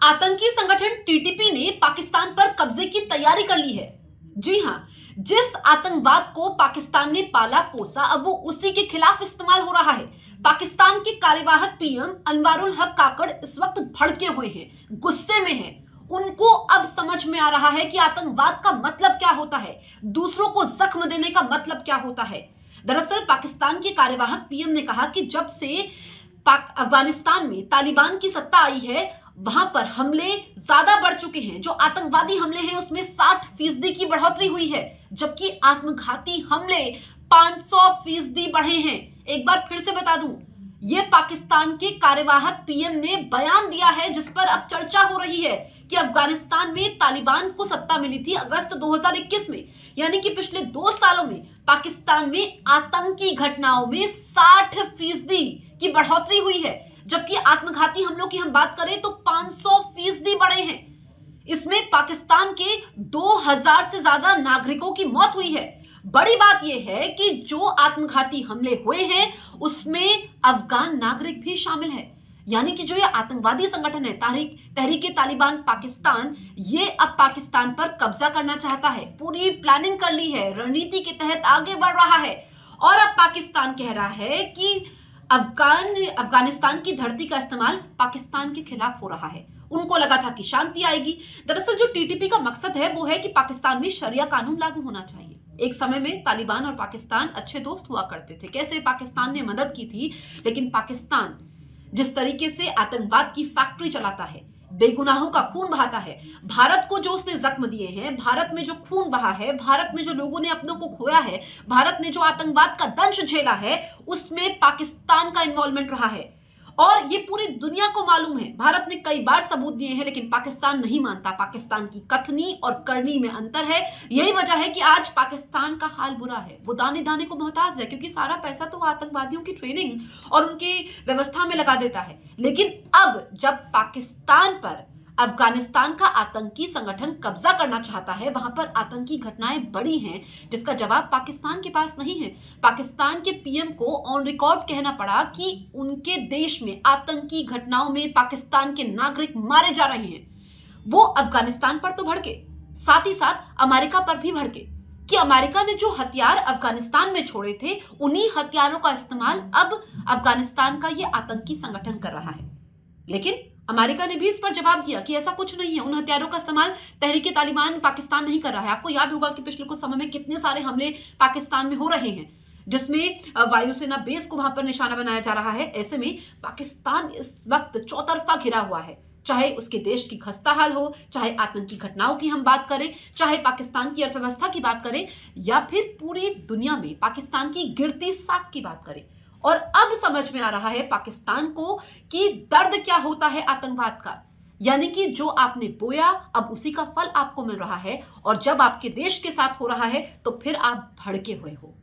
आतंकी संगठन टीटीपी ने पाकिस्तान पर कब्जे की तैयारी कर ली है। जी हां, जिस आतंकवाद को पाकिस्तान ने पाला पोसा, अब वो उसी के खिलाफ इस्तेमाल हो रहा है। पाकिस्तान के कार्यवाहक पीएम अनवरुल हक काकड़ इस वक्त भड़के हुए हैं, गुस्से में हैं। उनको अब समझ में आ रहा है कि आतंकवाद का मतलब क्या होता है, दूसरों को जख्म देने का मतलब क्या होता है। दरअसल पाकिस्तान के कार्यवाहक पीएम ने कहा कि जब से अफगानिस्तान में तालिबान की सत्ता आई है, वहां पर हमले ज्यादा बढ़ चुके हैं। जो आतंकवादी हमले हैं उसमें 60% की बढ़ोतरी हुई है, जबकि आत्मघाती हमले 500% बढ़े हैं। एक बार फिर से बता दूं, यह पाकिस्तान के कार्यवाहक पीएम ने बयान दिया है, जिस पर अब चर्चा हो रही है कि अफगानिस्तान में तालिबान को सत्ता मिली थी अगस्त 2021 में, यानी कि पिछले 2 सालों में पाकिस्तान में आतंकी घटनाओं में 60% की बढ़ोतरी हुई है, जबकि आत्मघाती हमलों की हम बात करें तो 500% बढ़े हैं। इसमें पाकिस्तान के 2000 से ज्यादा नागरिकों की मौत हुई है। बड़ी बात यह है कि जो आत्मघाती हमले हुए हैं उसमें अफगान नागरिक भी शामिल है, यानी कि जो ये आतंकवादी संगठन है तहरीक तालिबान पाकिस्तान, ये अब पाकिस्तान पर कब्जा करना चाहता है। पूरी प्लानिंग कर ली है, रणनीति के तहत आगे बढ़ रहा है और अब पाकिस्तान कह रहा है कि अफगानिस्तान की धरती का इस्तेमाल पाकिस्तान के खिलाफ हो रहा है। उनको लगा था कि शांति आएगी। दरअसल जो टीटीपी का मकसद है वो है कि पाकिस्तान में शरिया कानून लागू होना चाहिए। एक समय में तालिबान और पाकिस्तान अच्छे दोस्त हुआ करते थे, कैसे पाकिस्तान ने मदद की थी, लेकिन पाकिस्तान जिस तरीके से आतंकवाद की फैक्ट्री चलाता है, बेगुनाहों का खून बहाता है, भारत को जो उसने जख्म दिए हैं, भारत में जो खून बहा है, भारत में जो लोगों ने अपनों को खोया है, भारत ने जो आतंकवाद का दंश झेला है, उसमें पाकिस्तान का इन्वॉल्वमेंट रहा है। और ये पूरी दुनिया को मालूम है। भारत ने कई बार सबूत दिए हैं, लेकिन पाकिस्तान नहीं मानता। पाकिस्तान की कथनी और करनी में अंतर है। यही वजह है कि आज पाकिस्तान का हाल बुरा है। वो दाने दाने को मोहताज है, क्योंकि सारा पैसा तो आतंकवादियों की ट्रेनिंग और उनकी व्यवस्था में लगा देता है। लेकिन अब जब पाकिस्तान पर अफगानिस्तान का आतंकी संगठन कब्जा करना चाहता है, वहां पर आतंकी घटनाएं बढ़ी हैं, जिसका जवाब पाकिस्तान के पास नहीं है। पाकिस्तान के पीएम को ऑन रिकॉर्ड कहना पड़ा कि उनके देश में आतंकी घटनाओं में पाकिस्तान के नागरिक मारे जा रहे हैं। वो अफगानिस्तान पर तो भड़के, साथ ही साथ अमेरिका पर भी भड़के कि अमेरिका ने जो हथियार अफगानिस्तान में छोड़े थे, उन्हीं हथियारों का इस्तेमाल अब अफगानिस्तान का ये आतंकी संगठन कर रहा है। लेकिन अमेरिका ने भी इस पर जवाब दिया कि ऐसा कुछ नहीं है, उन हथियारों का इस्तेमाल तहरीक तालिबान पाकिस्तान नहीं कर रहा है। आपको याद होगा कि पिछले कुछ समय में कितने सारे हमले पाकिस्तान में हो रहे हैं, जिसमें वायुसेना बेस को वहां पर निशाना बनाया जा रहा है। ऐसे में पाकिस्तान इस वक्त चौतरफा घिरा हुआ है, चाहे उसके देश की खस्ताहाल हो, चाहे आतंकी घटनाओं की हम बात करें, चाहे पाकिस्तान की अर्थव्यवस्था की बात करें, या फिर पूरी दुनिया में पाकिस्तान की गिरती साख की बात करें। और अब समझ में आ रहा है पाकिस्तान को कि दर्द क्या होता है आतंकवाद का, यानी कि जो आपने बोया अब उसी का फल आपको मिल रहा है, और जब आपके देश के साथ हो रहा है तो फिर आप भड़के हुए हो।